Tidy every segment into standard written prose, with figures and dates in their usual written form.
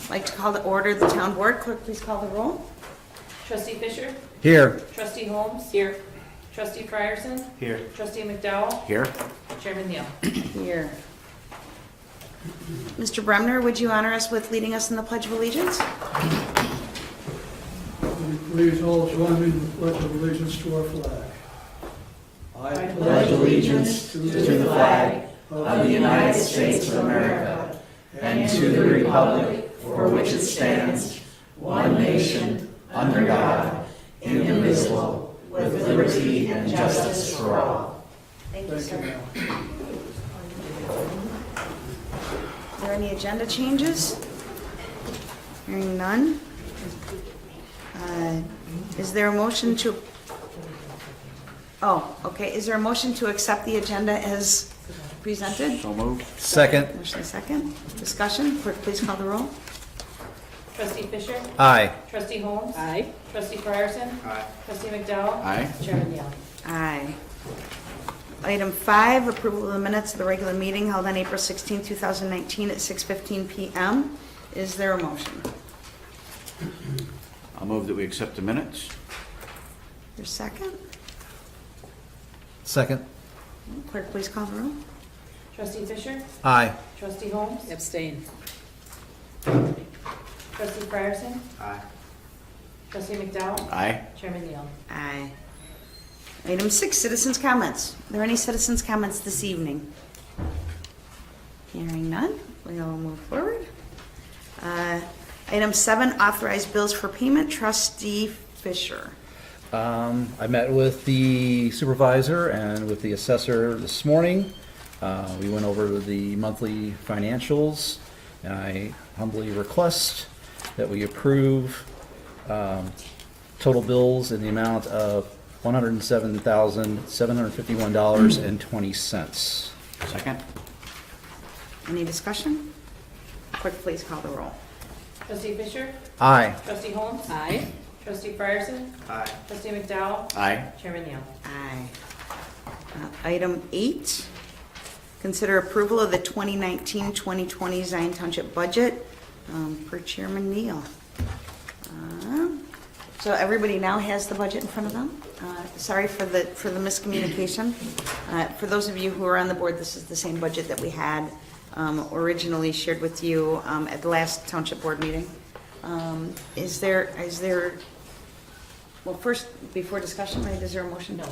I'd like to call to order the town board. Clerk, please call the roll. Trustee Fisher? Here. Trustee Holmes? Here. Trustee Frierson? Here. Trustee McDowell? Here. Chairman Neal? Here. Mr. Bremner, would you honor us with leading us in the Pledge of Allegiance? Will you please all join me in the pledge of allegiance to our flag? I pledge allegiance to the flag of the United States of America and to the republic for which it stands, one nation, under God, indivisible, with liberty and justice for all. Thank you, sir. Are there any agenda changes? Hearing none. Is there a motion to... Oh, okay. Is there a motion to accept the agenda as presented? So moved. Second. Motion second. Discussion. Clerk, please call the roll. Trustee Fisher? Aye. Trustee Holmes? Aye. Trustee Frierson? Aye. Trustee McDowell? Aye. Chairman Neal? Aye. Item 5, approval of the minutes of the regular meeting held on April 16, 2019 at 6:15 p.m. Is there a motion? I'll move that we accept the minutes. Your second? Second. Clerk, please call the roll. Trustee Fisher? Aye. Trustee Holmes? Abstain. Trustee Frierson? Aye. Trustee McDowell? Aye. Chairman Neal? Aye. Item 6, citizens' comments. Are there any citizens' comments this evening? Hearing none, we'll move forward. Item 7, authorized bills for payment. Trustee Fisher. I met with the supervisor and with the assessor this morning. We went over the monthly financials, and I humbly request that we approve total bills in the amount of $107,751.20. Second. Any discussion? Clerk, please call the roll. Trustee Fisher? Aye. Trustee Holmes? Aye. Trustee Frierson? Aye. Trustee McDowell? Aye. Chairman Neal? Aye. Item 8, consider approval of the 2019-2020 Zion Township budget per Chairman Neal. So everybody now has the budget in front of them. Sorry for the miscommunication. For those of you who are on the board, this is the same budget that we had originally shared with you at the last Township Board meeting. Is there, well, first, before discussion, right, is there a motion? No.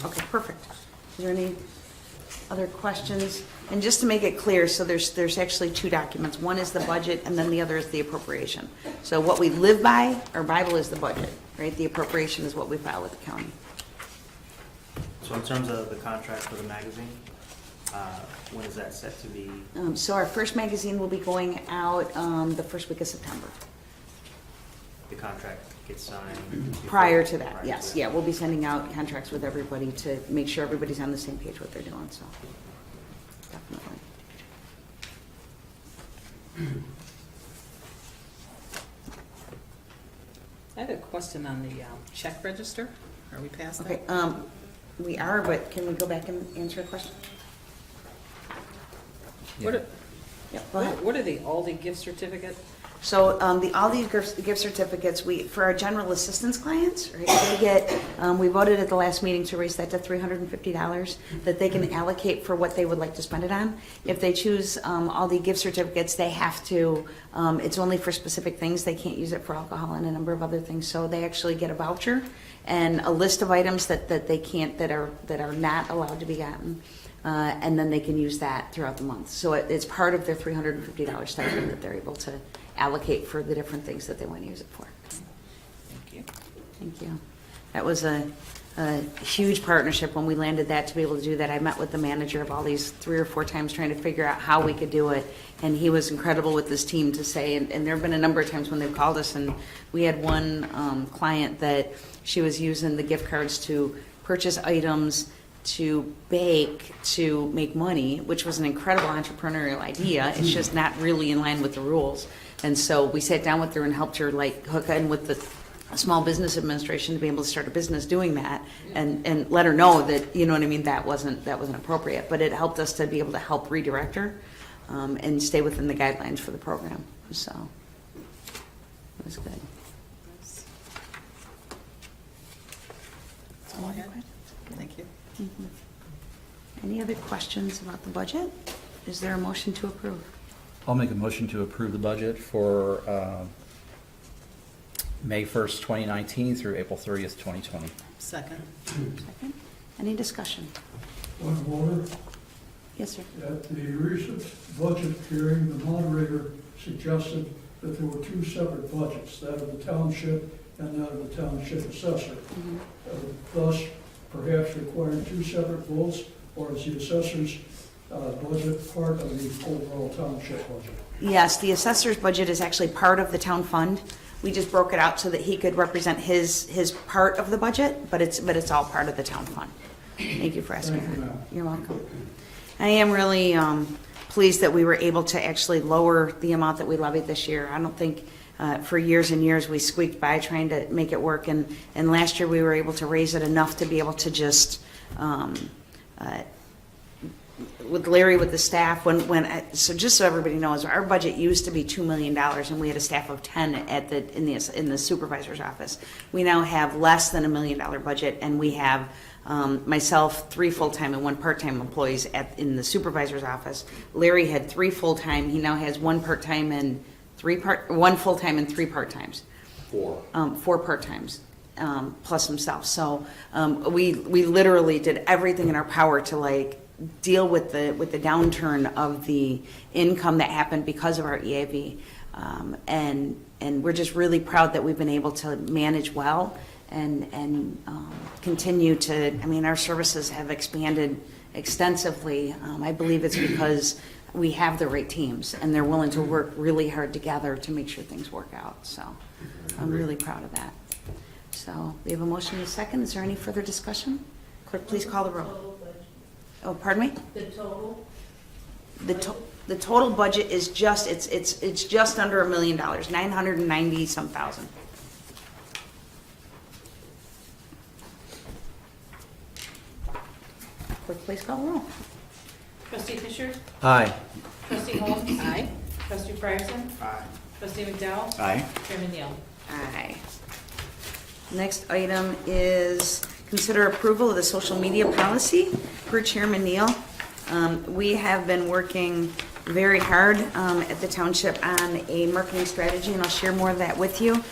Okay, perfect. Is there any other questions? And just to make it clear, so there's actually 2 documents. One is the budget, and then the other is the appropriation. So what we live by, our Bible is the budget, right? The appropriation is what we file with the county. So in terms of the contract for the magazine, when is that set to be? So our first magazine will be going out the first week of September. The contract gets signed? before- Prior to that, prior yes. that? Yeah, we'll be sending out contracts with everybody to make sure everybody's on the same page what they're doing, so definitely. I have a question on the check register. Are we past that? Okay, we are, but can we go back and answer a question? What are, Yep, go ahead. what are the Aldi gift certificate? So all these gift certificates, for our general assistance clients, right, they get, we voted at the last meeting to raise that to $350 that they can allocate for what they would like to spend it on. If they choose all the gift certificates, they have to, it's only for specific things. They can't use it for alcohol and a number of other things. So they actually get a voucher and a list of items that they can't, that are not allowed to be gotten. And then they can use that throughout the month. So it's part of their $350 stipend that they're able to allocate for the different things that they want to use it for. Thank you. Thank you. That was a huge partnership when we landed that, to be able to do that. I met with the manager of all these 3 or 4 times trying to figure out how we could do it, and he was incredible with this team to say, and there have been a number of times when they've called us, and we had one client that she was using the gift cards to purchase items, to bake, to make money, which was an incredible entrepreneurial idea. It's just not really in line with the rules. And so we sat down with her and helped her like hook in with the Small Business Administration to be able to start a business doing that, and let her know that, you know what I mean, that wasn't appropriate. But it helped us to be able to help redirect her and stay within the guidelines for the program. So It was good. That's all I had. Thank you. Any other questions about the budget? Is there a motion to approve? I'll make a motion to approve the budget for May 1st, 2019 through April 30th, 2020. Second. Second. Any discussion? Point of order. Yes, sir. At the recent budget hearing, the moderator suggested that there were two separate budgets, that of the township and that of the township assessor. Thus, perhaps requiring two separate votes, or is the assessor's budget part of the overall township budget? Yes, the assessor's budget is actually part of the town fund. We just broke it out so that he could represent his part of the budget, but it's all part of the town fund. Thank you for asking. Thank you, ma'am. You're welcome. I am really pleased that we were able to actually lower the amount that we levied this year. I don't think for years and years we squeaked by trying to make it work, and last year we were able to raise it enough to be able to just with Larry, with the staff, so just so everybody knows, our budget used to be $2 million, and we had a staff of 10 in the supervisor's office. We now have less than $1 million budget, and we have myself, 3 full-time and 1 part-time employees in the supervisor's office. Larry had 3 full-time. He now has 1 part-time and 1 full-time and 3 part-times. 4 part-times. Plus himself. So we literally did everything in our power to deal with the downturn of the income that happened because of our EAV, and we're just really proud that we've been able to manage well and continue to. I mean, our services have expanded extensively. I believe it's because we have the right teams and they're willing to work really hard together to make sure things work out. So I'm really proud of that. So we have a motion and a second. Is there any further discussion? Clerk, please call the roll. Oh, pardon me? The total? The total budget is just, it's just under $1 million, 990 some thousand. Clerk, please call the roll. Trustee Fisher? Aye. Trustee Holmes? Aye. Trustee Fryerson? Aye. Trustee McDowell? Aye. Chairman Neal? Aye. Next item is consider approval of the social media policy per Chairman Neal. We have been working very hard at the township on a marketing strategy, and I'll share more of that with you.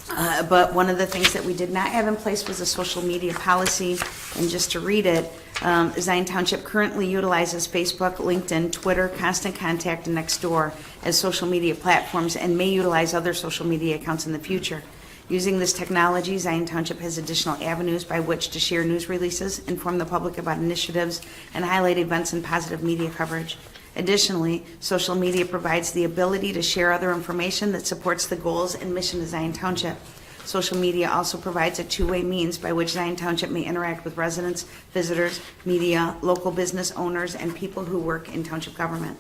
But one of the things that we did not have in place was a social media policy, and just to read it, Zion Township currently utilizes Facebook, LinkedIn, Twitter, Constant Contact, and Nextdoor as social media platforms and may utilize other social media accounts in the future. Using this technology, Zion Township has additional avenues by which to share news releases, inform the public about initiatives, and highlight events and positive media coverage. Additionally, social media provides the ability to share other information that supports the goals and mission of Zion Township. Social media also provides a two-way means by which Zion Township may interact with residents, visitors, media, local business owners, and people who work in township government.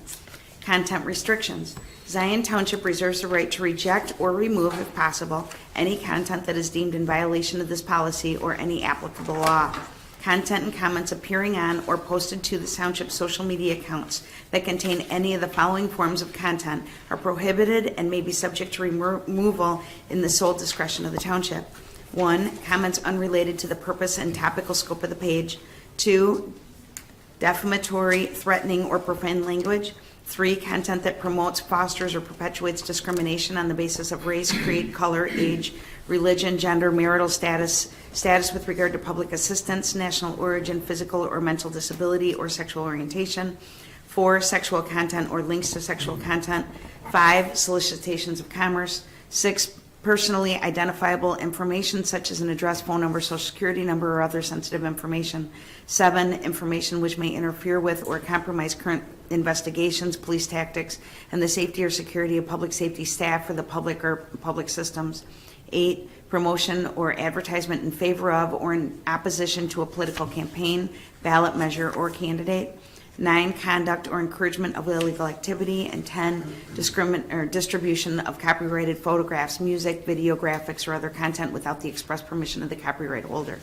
Content restrictions. Zion Township reserves the right to reject or remove, if possible, any content that is deemed in violation of this policy or any applicable law. Content and comments appearing on or posted to the township social media accounts that contain any of the following forms of content are prohibited and may be subject to removal in the sole discretion of the township. 1. Comments unrelated to the purpose and topical scope of the page. 2. Defamatory, threatening, or profane language. 3. Content that promotes, fosters, or perpetuates discrimination on the basis of race, creed, color, age, religion, gender, marital status, status with regard to public assistance, national origin, physical or mental disability, or sexual orientation. 4. Sexual content or links to sexual content. 5. Solicitations of commerce. 6. Personally identifiable information such as an address, phone number, social security number, or other sensitive information. 7. Information which may interfere with or compromise current investigations, police tactics, and the safety or security of public safety staff for the public or public systems. 8. Promotion or advertisement in favor of or in opposition to a political campaign, ballot measure, or candidate. 9. Conduct or encouragement of illegal activity. And 10. Distribution of copyrighted photographs, music, video, graphics, or other content without the express permission of the copyright holder.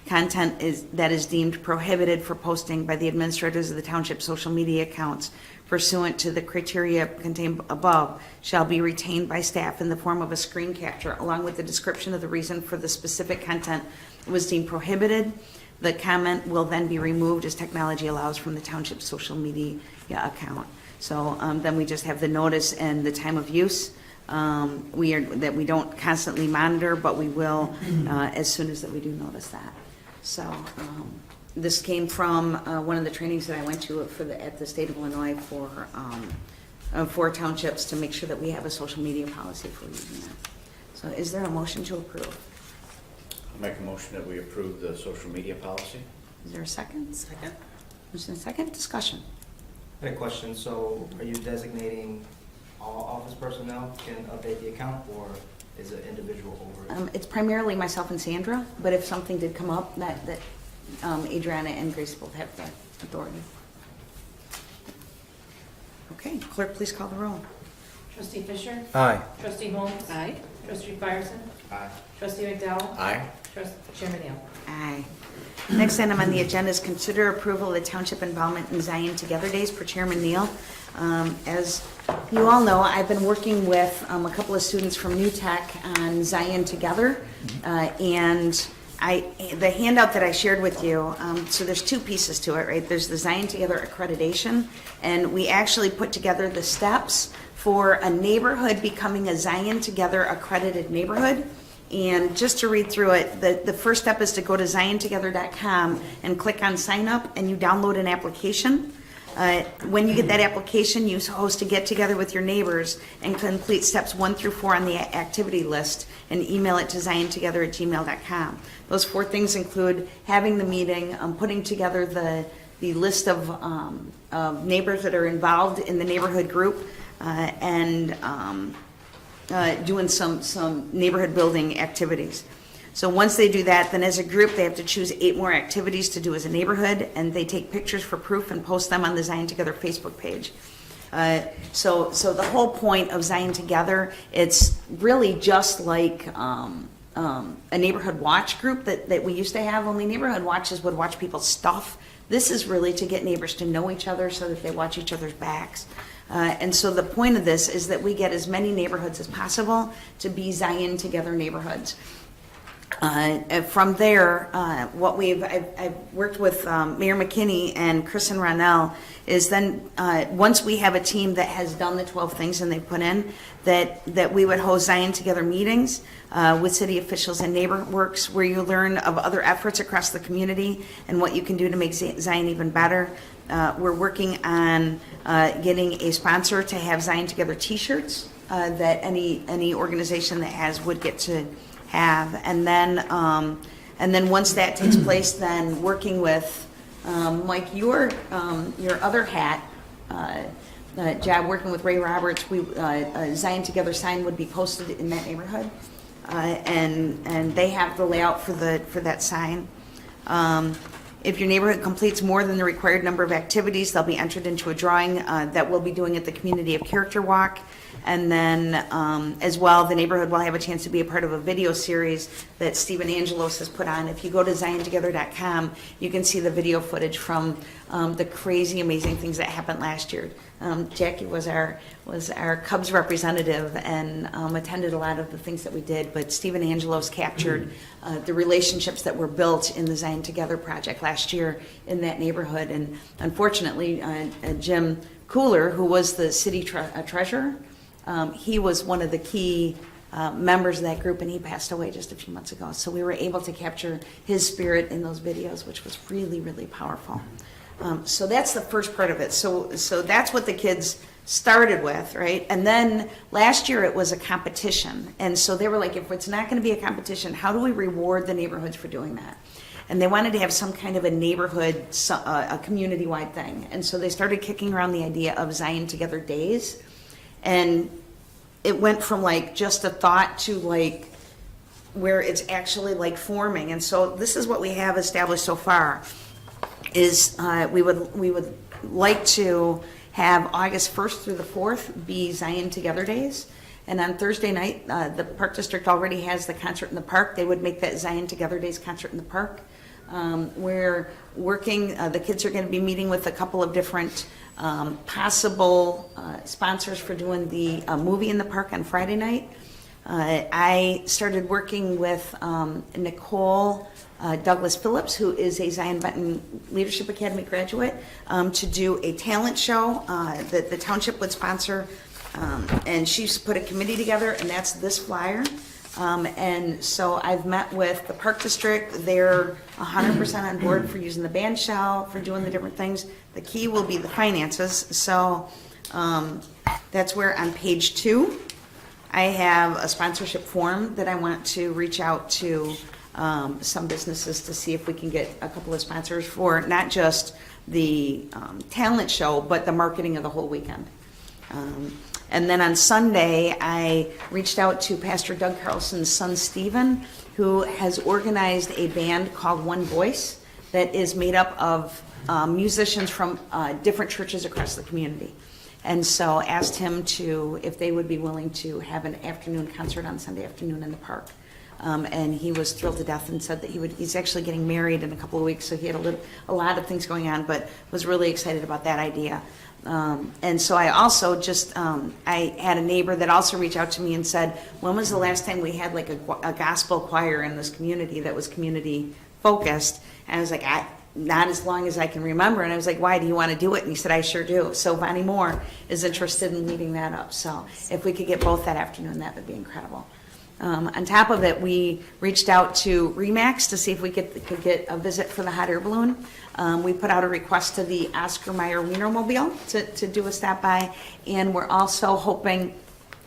content that is deemed prohibited for posting by the administrators of the township social media accounts pursuant to the criteria contained above shall be retained by staff in the form of a screen capture along with the description of the reason for the specific content was deemed prohibited. The comment will then be removed as technology allows from the township social media account. So then we just have the notice and the time of use. That we don't constantly monitor, but we will as soon as that we do notice that. So this came from one of the trainings that I went to at the state of Illinois for townships to make sure that we have a social media policy for using that. So is there a motion to approve? I'll make a motion that we approve the social media policy. Is there a second? Second. Motion and second, discussion. I had a question, so are you designating all office personnel can update the account, or is it individual over? It's primarily myself and Sandra, but if something did come up, that Adriana and Grace both have that authority. Okay, clerk, please call the roll. Trustee Fisher? Aye. Trustee Holmes? Aye. Trustee Ryerson? Aye. Trustee McDowell? Aye. Chairman Neal? Aye. Next item on the agenda is consider approval of the township involvement in Zion Together Days per Chairman Neal. As you all know, I've been working with a couple of students from New Tech on Zion Together, and the handout that I shared with you, so there's two pieces to it, right? There's the Zion Together accreditation, and we actually put together the steps for a neighborhood becoming a Zion Together accredited neighborhood. And just to read through it, the first step is to go to ziontogether.com and click on sign up, and you download an application. When you get that application, you host a get together with your neighbors and complete steps 1 through 4 on the activity list and email it to ziontogether@gmail.com. Those 4 things include having the meeting, putting together the list of neighbors that are involved in the neighborhood group, and doing some neighborhood building activities. So once they do that, then as a group, they have to choose 8 more activities to do as a neighborhood, and they take pictures for proof and post them on the Zion Together Facebook page. So the whole point of Zion Together, it's really just like a neighborhood watch group that we used to have, only neighborhood watches would watch people's stuff. This is really to get neighbors to know each other so that they watch each other's backs. And so the point of this is that we get as many neighborhoods as possible to be Zion Together neighborhoods. From there, I've worked with Mayor McKinney and Chris and Ronell, is then once we have a team that has done the 12 things and they put in, that we would host Zion Together meetings with city officials and NeighborWorks, where you learn of other efforts across the community and what you can do to make Zion even better. We're working on getting a sponsor to have Zion Together t-shirts that any organization that has would get to have, and then once that takes place, then working with Mike, your other hat job, working with Ray Roberts, a Zion Together sign would be posted in that neighborhood, and they have the layout for that sign. If your neighborhood completes more than the required number of activities, they'll be entered into a drawing that we'll be doing at the Community of Character Walk. And then, as well, the neighborhood will have a chance to be a part of a video series that Stephen Angelos has put on. If you go to ziontogether.com, you can see the video footage from the crazy, amazing things that happened last year. Jackie was our Cubs representative and attended a lot of the things that we did, but Stephen Angelos captured the relationships that were built in the Zion Together project last year in that neighborhood. And unfortunately, Jim Cooler, who was the city treasurer, he was one of the key members of that group, and he passed away just a few months ago. So we were able to capture his spirit in those videos, which was really, really powerful. So that's the first part of it. So that's what the kids started with, right? And then last year it was a competition. And so they were like, if it's not going to be a competition, how do we reward the neighborhoods for doing that? And they wanted to have some kind of a neighborhood, a community-wide thing. And so they started kicking around the idea of Zion Together Days. And it went from like just a thought to like where it's actually like forming. And so this is what we have established so far is we would like to have August 1st through the 4th be Zion Together Days. And on Thursday night, the Park District already has the concert in the park. They would make that Zion Together Days concert in the park. We're working, the kids are going to be meeting with a couple of different possible sponsors for doing the movie in the park on Friday night. I started working with Nicole Douglas Phillips, who is a Zion Benton Leadership Academy graduate, to do a talent show that the township would sponsor. And she's put a committee together, and that's this flyer. And so I've met with the Park District. They're 100% on board for using the band shell, for doing the different things. The key will be the finances. So that's where on page 2, I have a sponsorship form that I want to reach out to some businesses to see if we can get a couple of sponsors for not just the talent show, but the marketing of the whole weekend. And then on Sunday, I reached out to Pastor Doug Carlson's son, Stephen, who has organized a band called One Voice that is made up of musicians from different churches across the community. And so asked him if they would be willing to have an afternoon concert on Sunday afternoon in the park. And he was thrilled to death and said that he's actually getting married in a couple of weeks, so he had a lot of things going on, but was really excited about that idea. And so I also I had a neighbor that also reached out to me and said, when was the last time we had like a gospel choir in this community that was community focused? And I was like, not as long as I can remember. And I was like, why do you want to do it? And he said, I sure do. So Bonnie Moore is interested in leading that up. So if we could get both that afternoon, that would be incredible. On top of it, we reached out to Remax to see if we could get a visit for the hot air balloon. We put out a request to the Oscar Mayer Wienermobile to do a stop by, and we're also hoping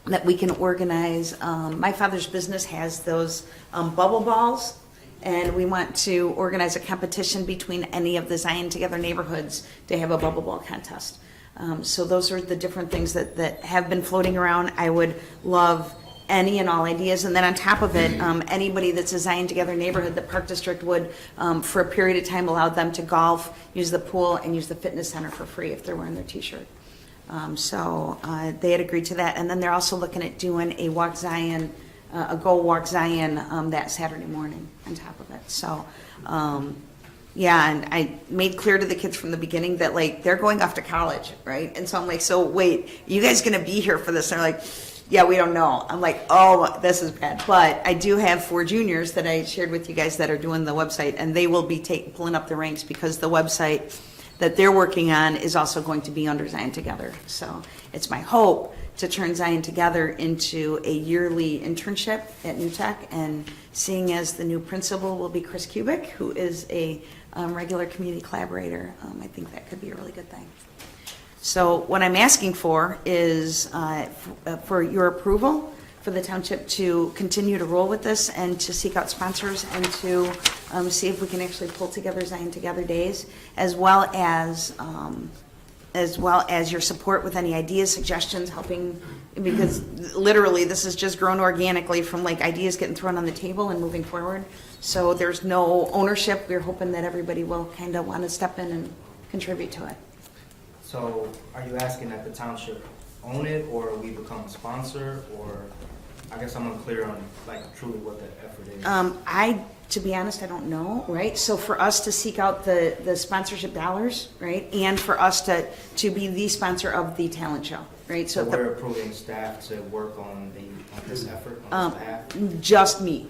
that we can organize, my father's business has those bubble balls, and we want to organize a competition between any of the Zion Together neighborhoods to have a bubble ball contest. So those are the different things that have been floating around. I would love any and all ideas. And then on top of it, anybody that's a Zion Together neighborhood, the Park District would, for a period of time, allow them to golf, use the pool, and use the fitness center for free if they're wearing their t-shirt. So they had agreed to that. And then they're also looking at doing a Walk Zion, a Go Walk Zion that Saturday morning on top of it. So yeah, and I made clear to the kids from the beginning that like they're going off to college, right? And so I'm like, so wait, you guys gonna be here for this? And they're like, yeah, we don't know. I'm like, oh, this is bad. But I do have 4 juniors that I shared with you guys that are doing the website, and they will be pulling up the ranks because the website that they're working on is also going to be under Zion Together. So it's my hope to turn Zion Together into a yearly internship at New Tech, and seeing as the new principal will be Chris Kubik, who is a regular community collaborator, I think that could be a really good thing. So what I'm asking for is for your approval for the township to continue to roll with this and to seek out sponsors and to see if we can actually pull together Zion Together days, as well as your support with any ideas, suggestions, helping, because literally this has just grown organically from like ideas getting thrown on the table and moving forward. So there's no ownership. We're hoping that everybody will kind of want to step in and contribute to it. So are you asking that the township own it, or we become a sponsor, or I guess I'm unclear on like truly what the effort is. To be honest, I don't know, right? So for us to seek out the sponsorship dollars, right? And for us to be the sponsor of the talent show, right? So if we're approving staff to work on this effort on this behalf? just me,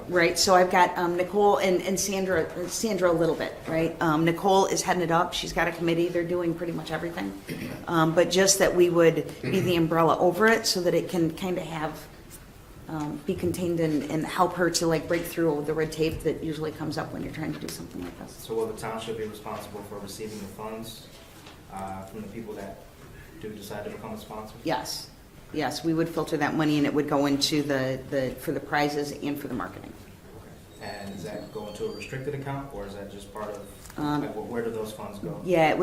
right? So I've got Nicole and Sandra a little bit, right? Nicole is heading it up. She's got a committee. They're doing pretty much everything. But just that we would be the umbrella over it so that it can kind of have, be contained and help her to like break through the red tape that usually comes up when you're trying to do something like this. So will the township be responsible for receiving the funds from the people that do decide to become a sponsor? Yes, yes, we would filter that money and it would go into for the prizes and for the marketing. Okay. And is that go into a restricted account, or is that just part of, like, where do those funds go? Yeah, it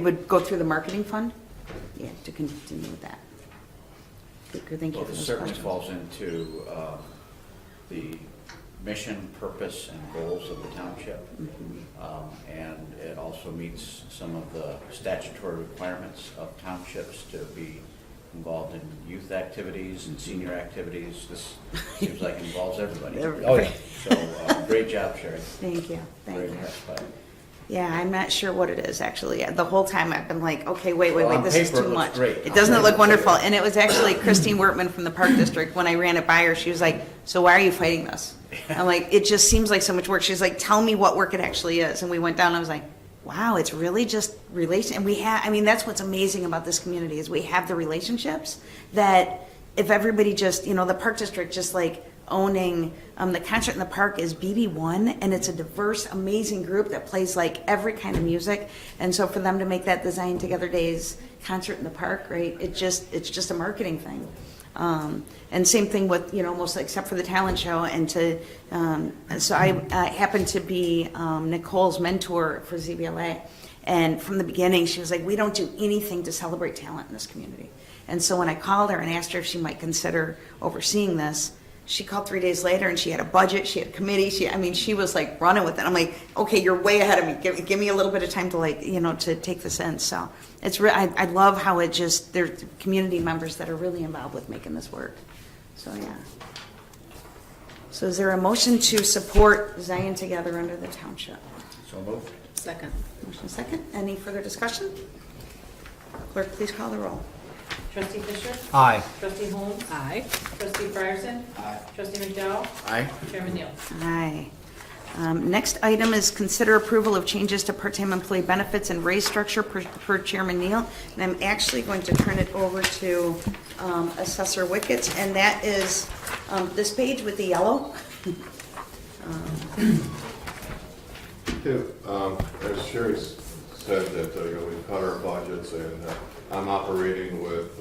would go through the marketing fund, yeah, to continue with that. Good, thank you Well, for this those certainly questions. falls into the mission, purpose, and goals of the township. And it also meets some of the statutory requirements of townships to be involved in youth activities and senior activities. This seems like it involves everybody. Oh, yeah. So, great job, Sherry. Thank you, thank Very you. impressed by it. Yeah, I'm not sure what it is, actually. The whole time I've been like, okay, wait, Well, on this is paper, too it looks much. great. It doesn't look wonderful. And it was actually Christine Wortman from the Park District, when I ran it by her, she was like, so why are you fighting this? I'm like, it just seems like so much work. She's like, tell me what work it actually is. And we went down, and I was like, wow, it's really just relation. And we have, I mean, that's what's amazing about this community, is we have the relationships that if everybody just, you know, the Park District just like owning the concert in the park is BB1, and it's a diverse, amazing group that plays like every kind of music. And so for them to make that Design Together Days concert in the park, right? It's just a marketing thing. And same thing with, you know, mostly except for the talent show. And so I happened to be Nicole's mentor for ZBLA. And from the beginning, she was like, we don't do anything to celebrate talent in this community. And so when I called her and asked her if she might consider overseeing this, she called 3 days later, and she had a budget, she had a committee, she was like running with it. I'm like, okay, you're way ahead of me. Give me a little bit of time to like, you know, to take this in. So it's I love how it just, there's community members that are really involved with making this work. So, yeah. So is there a motion to support Zion Together under the township? So moved. Second. Motion second. Any further discussion? Clerk, please call the roll. Trustee Fisher? Aye. Trustee Holmes? Aye. Trustee Ryerson? Aye. Trustee McDowell? Aye. Chairman Neal? Aye. Next item is consider approval of changes to part-time employee benefits and raise structure per Chairman Neal. And I'm actually going to turn it over to Assessor Wickets, and that is this page with the yellow. As Sherry said, that we cut our budgets, and I'm operating with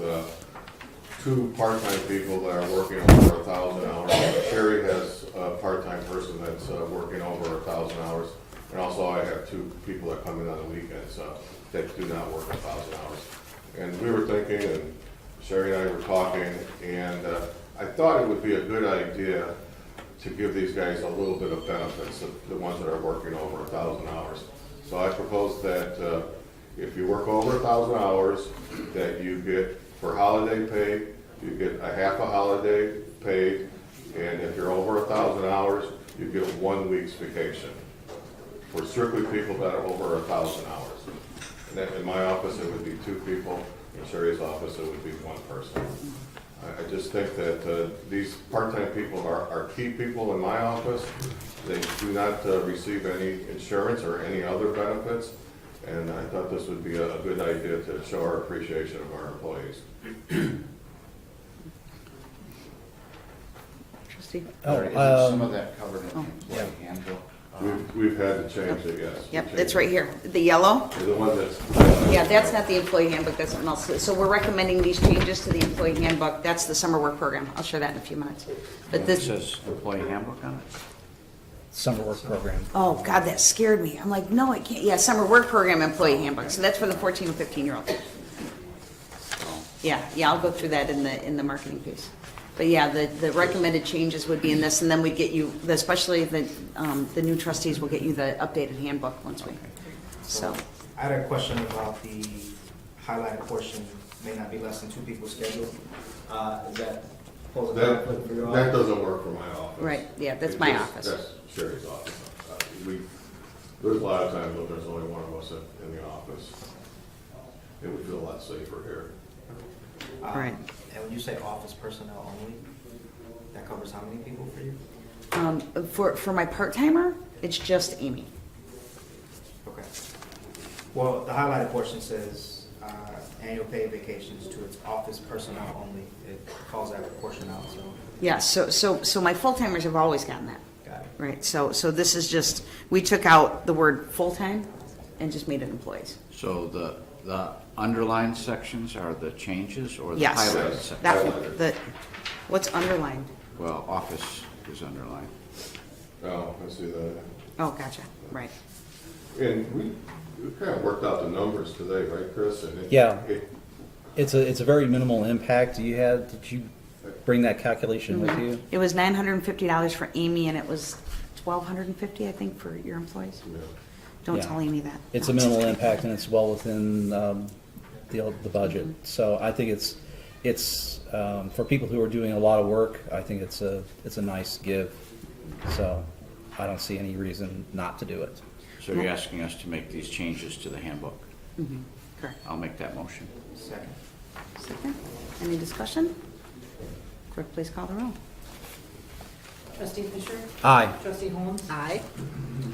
2 part-time people that are working over 1,000 hours. Sherry has a part-time person that's working over 1,000 hours, and also I have 2 people that come in on the weekends that do not work 1,000 hours. And we were thinking, and Sherry and I were talking, and I thought it would be a good idea to give these guys a little bit of benefits, the ones that are working over 1,000 hours. So I propose that if you work over 1,000 hours, that you get, for holiday pay, you get a half a holiday paid, and if you're over 1,000 hours, you get 1 week's vacation. For strictly people that are over 1,000 hours. And then in my office, it would be 2 people. In Sherry's office, it would be 1 person. I just think that these part-time people are key people in my office. They do not receive any insurance or any other benefits, and I thought this would be a good idea to show our appreciation of our employees. Trustee? Isn't some of that covered in the employee yeah. handbook? We've had to change it, yes. Yep, it's right here. The yellow? The one that's. Yeah, that's not the employee handbook, that's something else. So we're recommending these changes to the employee handbook. That's the summer work program. I'll share that in a few minutes. But It this, says employee handbook on it? Summer work program. oh, God, that scared me. I'm like, no, it can't. Yeah, summer work program employee handbook. So that's for the 14 and 15-year-olds. Yeah, I'll go through that in the marketing piece. But yeah, the recommended changes would be in this, and then we'd get you, especially the new trustees will get you the updated handbook once we, so. I had a question about the highlighted portion, may not be less than 2 people scheduled. Is that pose a conflict for your office? That doesn't work for my office. Right, yeah, that's my office. That's Sherry's office. There's a lot of times when there's only one of us in the office. It would feel a lot safer here. Right. And when you say office personnel only, that covers how many people for you? For my part-timer, it's just Amy. Okay. Well, the highlighted portion says annual paid vacations to its office personnel only. It calls that portion out, so. Yeah, so my full-timers have always gotten that, Got it. right? So this is just, we took out the word full-time and just made it employees. So the underlined sections are the changes or the Yes. highlighted sections? That, what's underlined? Well, office is underlined. Oh, I see that. Oh, gotcha, right. And we kind of worked out the numbers today, right, Chris? And Yeah. It's a very minimal impact. Did you bring that calculation with you? It was $950 for Amy, and it was $1,250, I think, for your employees. Yeah. Don't Yeah. tell Amy that. It's a minimal impact, and it's well within the budget. So I think it's, for people who are doing a lot of work, I think it's a nice give. So I don't see any reason not to do it. So you're asking us to make these changes to the handbook? Correct. I'll make that motion. Second. Second. Any discussion? Clerk, please call the roll. Trustee Fisher? Aye. Trustee Holmes? Aye.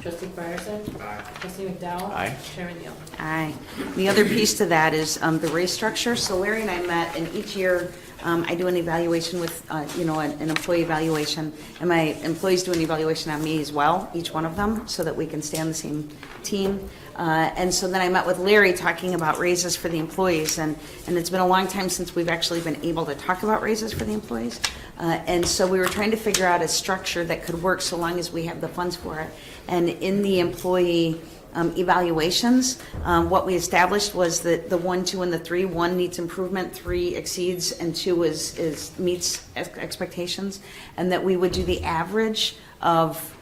Trustee Ryerson? Aye. Trustee McDowell? Aye. Chairman Neal? Aye. The other piece to that is the race structure. So Larry and I met, and each year I do an evaluation with, an employee evaluation, and my employees do an evaluation on me as well, each one of them, so that we can stay on the same team. And so then I met with Larry talking about raises for the employees, and it's been a long time since we've actually been able to talk about raises for the employees. And so we were trying to figure out a structure that could work so long as we have the funds for it. And in the employee evaluations, what we established was that the 1, 2, and the 3, 1 needs improvement, 3 exceeds, and 2 is meets expectations, and that we would do the average of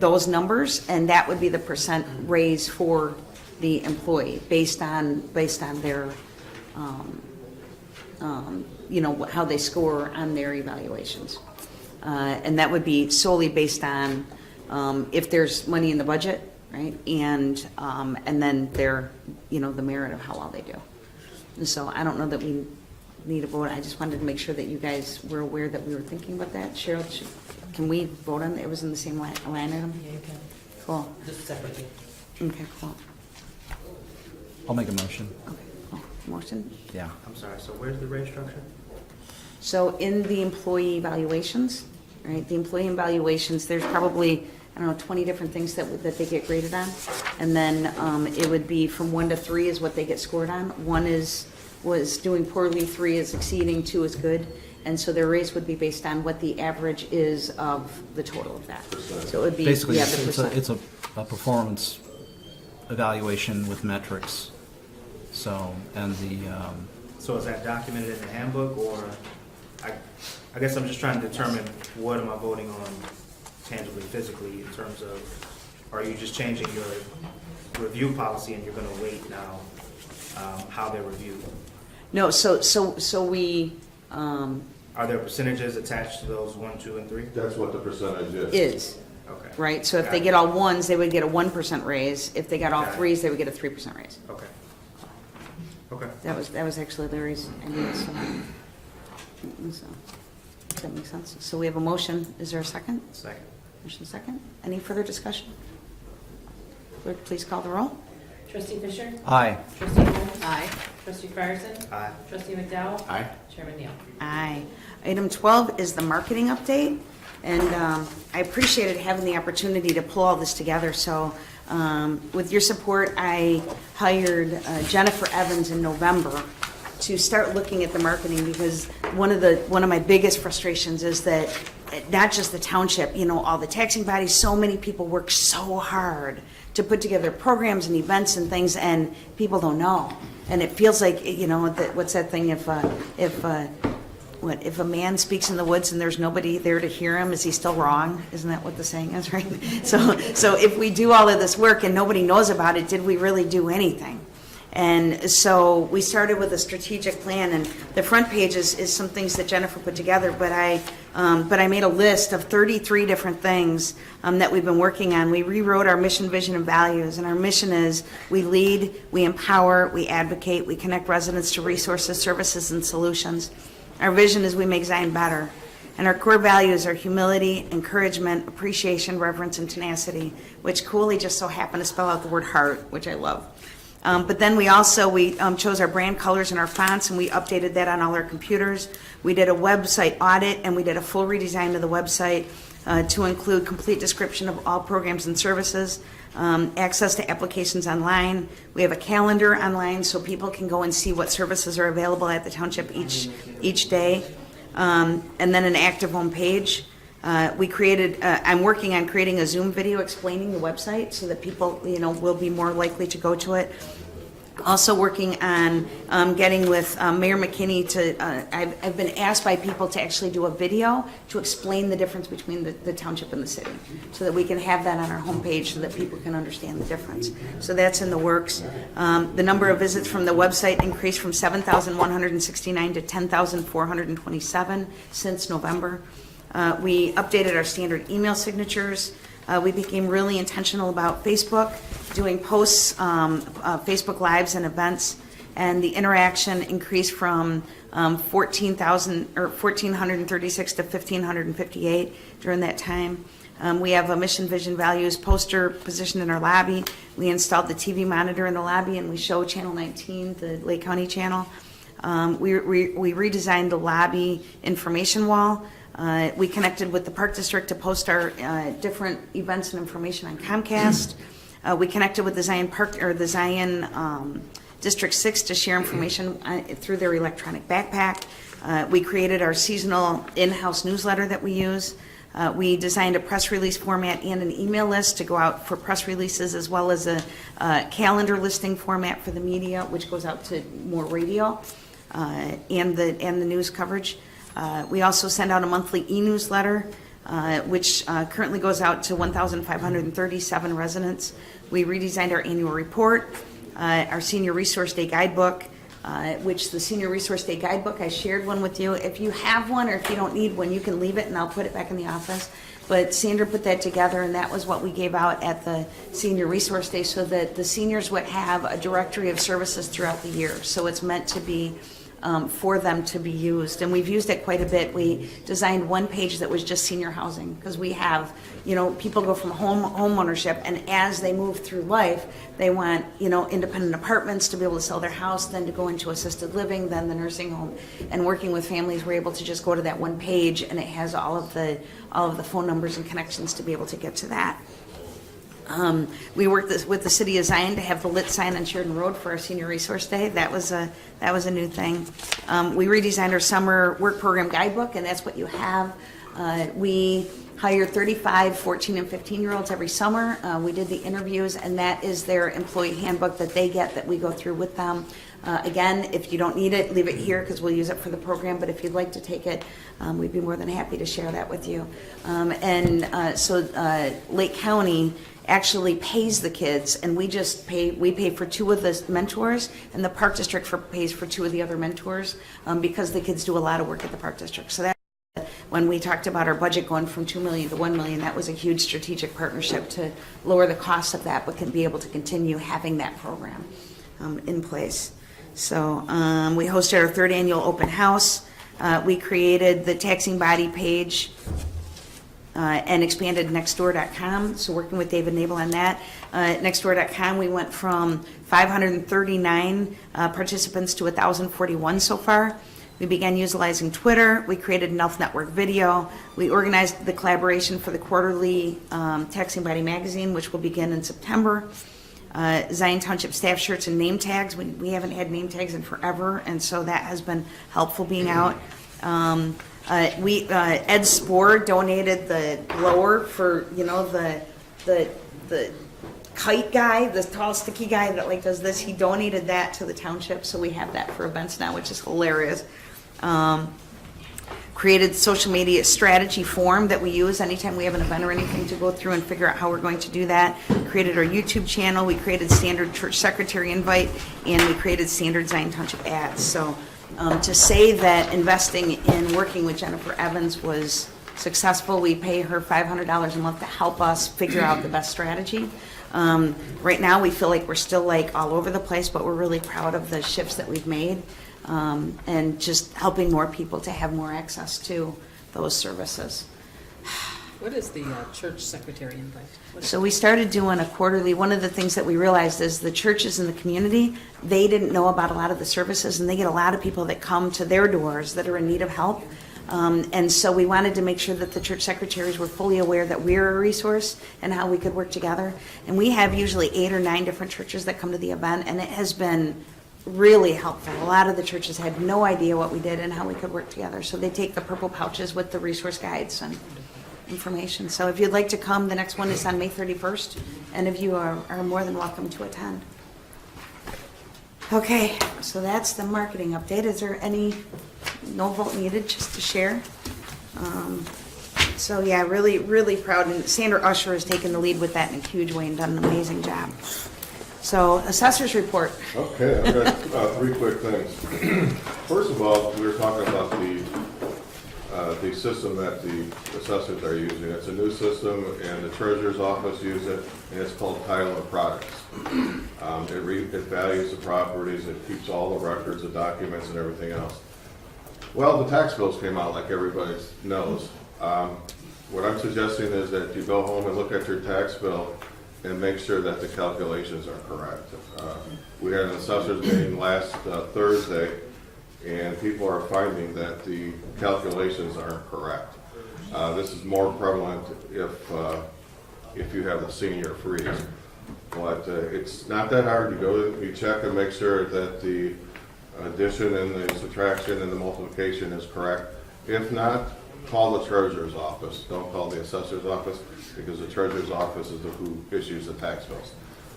those numbers, and that would be the percent raise for the employee based on their how they score on their evaluations, and that would be solely based on if there's money in the budget, right, and then their the merit of how well they do. And so I don't know that we need a vote. I just wanted to make sure that you guys were aware that we were thinking about that. Cheryl, can we vote on it? It was in the same line item? Yeah, you can. Cool. Just separately. Okay, cool. I'll make a motion. Okay, cool. Motion? Yeah. I'm sorry, so where's the rate structure? So in the employee evaluations, right, the employee evaluations, there's probably, 20 different things that they get graded on. And then it would be from 1 to 3 is what they get scored on. 1 was doing poorly, 3 is exceeding, 2 is good. And so their raise would be based on what the average is of the total of that. So it would be, Basically, yeah, the it's percent. a performance evaluation with metrics. So, and So is that documented in the handbook, or, I guess I'm just trying to determine what am I voting on tangibly, physically, in terms of, are you just changing your review policy and you're gonna wait now, how they're reviewed? No, so we, Are there percentages attached to those 1, 2, and 3? That's what the percentage is. is, Okay. right? So if Got they it. get all 1s, they would get a 1% raise. If they got all Got it. 3s, they would get a 3% raise. Okay. Okay. That was actually Larry's idea, so, does that make sense? So we have a motion, is there a second? Second. Motion second, any further discussion? Clerk, please call the roll. Trustee Fisher? aye. Trustee Holmes? Aye. Trustee Ryerson? Aye. Trustee McDowell? Aye. Chairman Neal? Aye. Item 12 is the marketing update, and I appreciated having the opportunity to pull all this together. So with your support, I hired Jennifer Evans in November to start looking at the marketing, because one of my biggest frustrations is that not just the township, all the taxing bodies, so many people work so hard to put together programs and events and things, and people don't know. And it feels like, what's that thing, if a man speaks in the woods and there's nobody there to hear him, is he still wrong? Isn't that what the saying is, right? So if we do all of this work and nobody knows about it, did we really do anything? And so we started with a strategic plan, and the front page is some things that Jennifer put together, but I made a list of 33 different things that we've been working on. We rewrote our mission, vision, and values, and our mission is we lead, we empower, we advocate, we connect residents to resources, services, and solutions. Our vision is we make Zion better. And our core values are humility, encouragement, appreciation, reverence, and tenacity, which coolly just so happened to spell out the word heart, which I love. But then we chose our brand colors and our fonts, and we updated that on all our computers. We did a website audit, and we did a full redesign of the website to include complete description of all programs and services, access to applications online. We have a calendar online so people can go and see what services are available at the township each day, and then an active home page. I'm working on creating a Zoom video explaining the website so that people, will be more likely to go to it. Also working on getting with Mayor McKinney to, I've been asked by people to actually do a video to explain the difference between the township and the city, so that we can have that on our homepage so that people can understand the difference. So that's in the works. The number of visits from the website increased from 7,169 to 10,427 since November. We updated our standard email signatures. We became really intentional about Facebook, doing posts, Facebook Lives and events, and the interaction increased from 1,436 to 1,558 during that time. We have a mission, vision, values poster positioned in our lobby. We installed the TV monitor in the lobby, and we show Channel 19, the Lake County channel. We redesigned the lobby information wall. We connected with the Park District to post our different events and information on Comcast. We connected with the Zion Park, or the Zion District 6 to share information through their electronic backpack. We created our seasonal in-house newsletter that we use. We designed a press release format and an email list to go out for press releases, as well as a calendar listing format for the media, which goes out to more radio and the news coverage. We also send out a monthly e-newsletter, which currently goes out to 1,537 residents. We redesigned our annual report, our Senior Resource Day Guidebook, which the Senior Resource Day Guidebook, I shared one with you. If you have one, or if you don't need one, you can leave it and I'll put it back in the office. But Sandra put that together, and that was what we gave out at the Senior Resource Day, so that the seniors would have a directory of services throughout the year. So it's meant to be for them to be used, and we've used it quite a bit. We designed one page that was just senior housing, because we have, people go from home ownership, and as they move through life, they want, independent apartments to be able to sell their house, then to go into assisted living, then the nursing home. And working with families, we're able to just go to that one page, and it has all of the phone numbers and connections to be able to get to that. We worked with the city of Zion to have the lit sign on Sheridan Road for our Senior Resource Day. That was a new thing. We redesigned our summer work program guidebook, and that's what you have. We hire 35 14 and 15-year-olds every summer. We did the interviews, and that is their employee handbook that they get, that we go through with them. Again, if you don't need it, leave it here, because we'll use it for the program, but if you'd like to take it, we'd be more than happy to share that with you. So Lake County actually pays the kids, and we pay for 2 of the mentors, and the Park District pays for 2 of the other mentors, because the kids do a lot of work at the Park District. So that, when we talked about our budget going from $2 million to $1 million, that was a huge strategic partnership to lower the cost of that, but can be able to continue having that program in place. So we hosted our 3rd annual open house. We created the taxing body page and expanded nextdoor.com. So working with David Nabel on that. Nextdoor.com, we went from 539 participants to 1,041 so far. We began utilizing Twitter. We created an Elf Network video. We organized the collaboration for the quarterly Taxing Body magazine, which will begin in September. Zion Township staff shirts and name tags. We haven't had name tags in forever, and so that has been helpful being out. Ed Spoor donated the blower for, the kite guy, the tall sticky guy that does this. He donated that to the township, so we have that for events now, which is hilarious. Created social media strategy form that we use anytime we have an event or anything, to go through and figure out how we're going to do that. Created our YouTube channel. We created standard church secretary invite, and we created standard Zion Township ads. So to say that investing in working with Jennifer Evans was successful, we pay her $500 a month to help us figure out the best strategy. Right now, we feel like we're still all over the place, but we're really proud of the shifts that we've made, and just helping more people to have more access to those services. What is the church secretary invite? So we started doing a quarterly. One of the things that we realized is the churches in the community, they didn't know about a lot of the services, and they get a lot of people that come to their doors that are in need of help. And so we wanted to make sure that the church secretaries were fully aware that we're a resource and how we could work together. And we have usually 8 or 9 different churches that come to the event, and it has been really helpful. A lot of the churches had no idea what we did and how we could work together. So they take the purple pouches with the resource guides and information. So if you'd like to come, the next one is on May 31st, and if you are more than welcome to attend. Okay, so that's the marketing update. Is there no vote needed, just to share? So yeah, really, really proud, and Sandra Usher has taken the lead with that in a huge way and done an amazing job. So, assessor's report. Okay, I've got three quick things. First of all, we were talking about the system that the assessors are using. It's a new system, and the treasurer's office uses it, and it's called Title of Products. It values the properties, it keeps all the records, the documents, and everything else. Well, the tax bills came out, like everybody knows. What I'm suggesting is that you go home and look at your tax bill and make sure that the calculations are correct. We had an assessors meeting last Thursday, and people are finding that the calculations aren't correct. This is more prevalent if you have the senior freeze. But it's not that hard. You go, you check and make sure that the addition and the subtraction and the multiplication is correct. If not, call the treasurer's office. Don't call the assessor's office, because the treasurer's office is who issues the tax bills.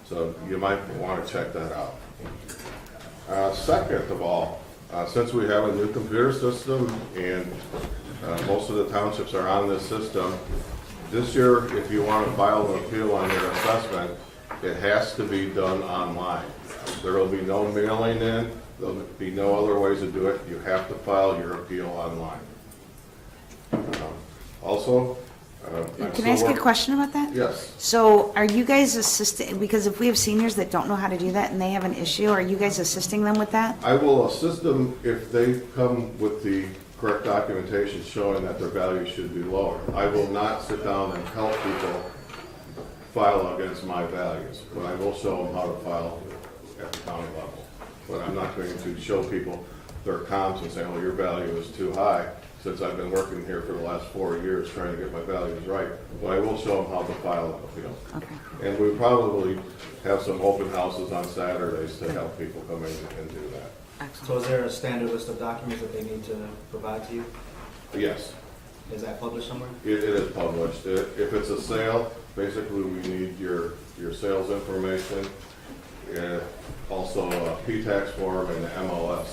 So you might want to check that out. Second of all, since we have a new computer system and most of the townships are on this system, this year, if you want to file an appeal on your assessment, it has to be done online. There will be no mailing in. There'll be no other ways to do it. You have to file your appeal online. Also, Can I ask you a question about that? Yes. So are you guys assisting, because if we have seniors that don't know how to do that and they have an issue, are you guys assisting them with that? I will assist them if they come with the correct documentation showing that their value should be lower. I will not sit down and help people file against my values, but I will show them how to file at the county level. But I'm not going to show people their comps and say, oh, your value is too high, since I've been working here for the last 4 years trying to get my values right. But I will show them how to file an appeal. Okay. And we probably have some open houses on Saturdays to help people come in and do that. Excellent. So is there a standard list of documents that they need to provide to you? Yes, Is that published somewhere? it is published. If it's a sale, basically we need your sales information, also a P-tax form and the MLS.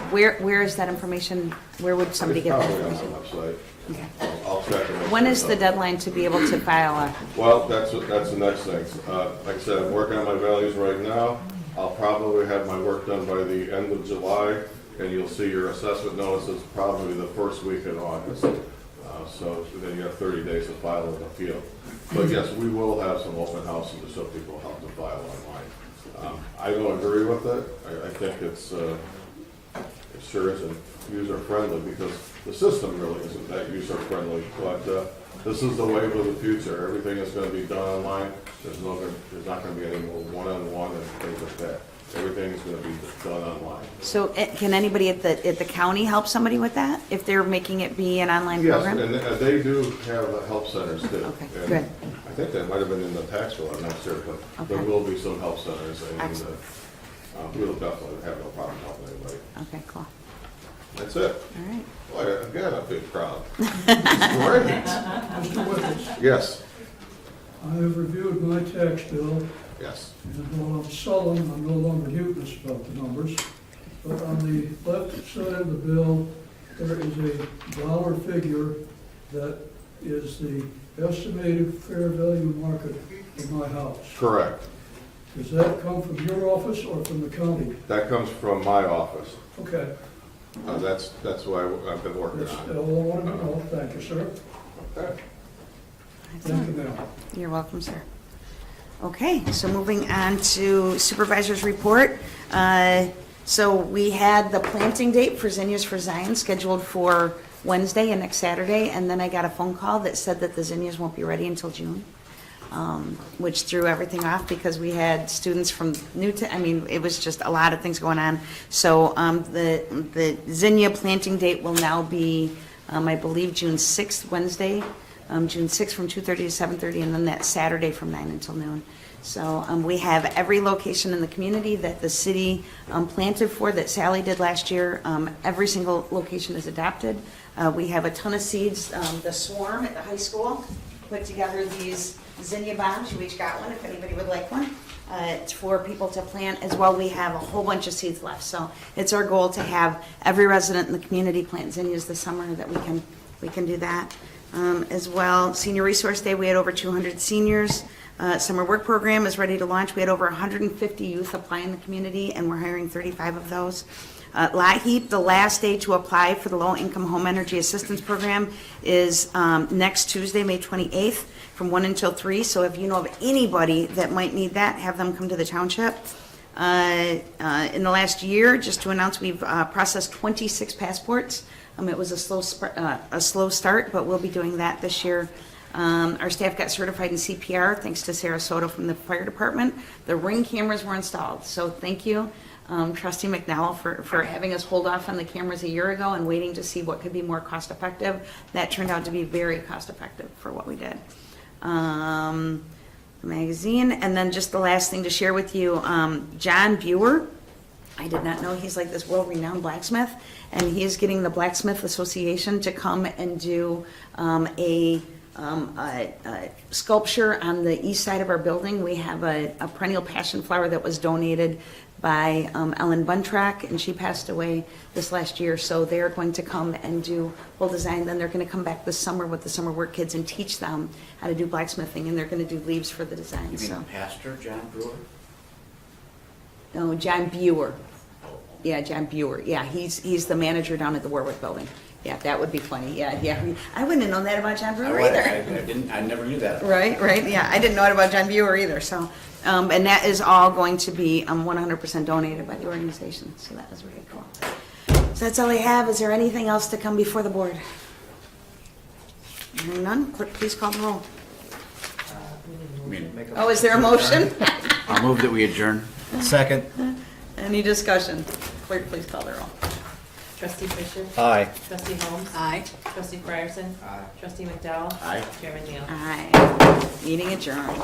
Where is that information? Where would somebody get that It's probably information? on the website. Okay. I'll check it. When is the deadline to be able to file a? Well, that's the next thing. Like I said, I'm working on my values right now. I'll probably have my work done by the end of July, and you'll see your assessment notices probably the first week in August. So then you have 30 days to file an appeal. But yes, we will have some open houses to show people how to file online. I don't agree with it. I think it sure isn't user-friendly, because the system really isn't that user-friendly. But this is the wave of the future. Everything is going to be done online. There's not going to be any more one-on-one and things like that. Everything is going to be done online. So can anybody at the county help somebody with that if they're making it be an online program? Yes, and they do have help centers too. Okay, And good. I think that might have been in the tax bill, I'm not sure, but there Okay. will be some help centers, and Excellent. we'll definitely have no problem helping anybody. Okay, cool. That's it. All right. Boy, again, a big crowd. It's great. Mr. Withers, Yes, I have reviewed my tax bill, yes. and while I'm sullen, I'm no longer mutinous about the numbers. But on the left side of the bill, there is a dollar figure that is the estimated fair value market for my house. Correct. Does that come from your office or from the county? That comes from my office. Okay, That's what I've been working that's on. all I wanted to know. Thank you, sir. Okay. Thank you, ma'am. You're welcome, sir. Okay, so moving on to supervisor's report. So we had the planting date for Zinnias for Zion scheduled for Wednesday and next Saturday, and then I got a phone call that said that the zinnias won't be ready until June, which threw everything off because we had students from it was just a lot of things going on. So the zinnia planting date will now be, I believe, June 6th, Wednesday, June 6th from 2:30 to 7:30, and then that Saturday from 9 until noon. So we have every location in the community that the city planted for, that Sally did last year. Every single location is adopted. We have a ton of seeds. The Swarm at the high school put together these zinnia bombs. You each got one if anybody would like one. It's for people to plant as well. We have a whole bunch of seeds left, so it's our goal to have every resident in the community plant zinnias this summer, that we can do that. As well, Senior Resource Day, we had over 200 seniors. Summer Work Program is ready to launch. We had over 150 youth apply in the community, and we're hiring 35 of those. LIHEAP, the last day to apply for the Low Income Home Energy Assistance Program is next Tuesday, May 28th, from 1 until 3. So if you know of anybody that might need that, have them come to the township. In the last year, just to announce, we've processed 26 passports. It was a slow start, but we'll be doing that this year. Our staff got certified in CPR, thanks to Sarah Soto from the fire department. The Ring cameras were installed, so thank you, Trustee McNally, for having us hold off on the cameras a year ago and waiting to see what could be more cost effective. That turned out to be very cost effective for what we did. Magazine, and then just the last thing to share with you, John Buer. I did not know he's like this world-renowned blacksmith, and he is getting the Blacksmith Association to come and do a sculpture on the east side of our building. We have a perennial passion flower that was donated by Ellen Buntrack, and she passed away this last year. So they're going to come and do whole design. Then they're going to come back this summer with the summer work kids and teach them how to do blacksmithing, and they're going to do leaves for the design. You mean So. Pastor John Brewer? No, John Buer. Yeah, John Buer. Yeah, he's the manager down at the Warwick Building. Yeah, that would be funny. Yeah. I wouldn't have known that about John Brewer either. I never knew that. Right. Yeah, I didn't know it about John Buer either. So, and that is all going to be 100% donated by the organization. So that was really cool. So that's all I have. Is there anything else to come before the board? Hearing none, clerk, please call the roll. Oh, is there a motion? I'll move that we adjourn. Second. Any discussion? Clerk, please call the roll. Trustee Fisher? Aye. Trustee Holmes? Aye. Trustee Frierson? Aye. Trustee McDowell? Aye. Chairman Neal? Aye. Meeting adjourned.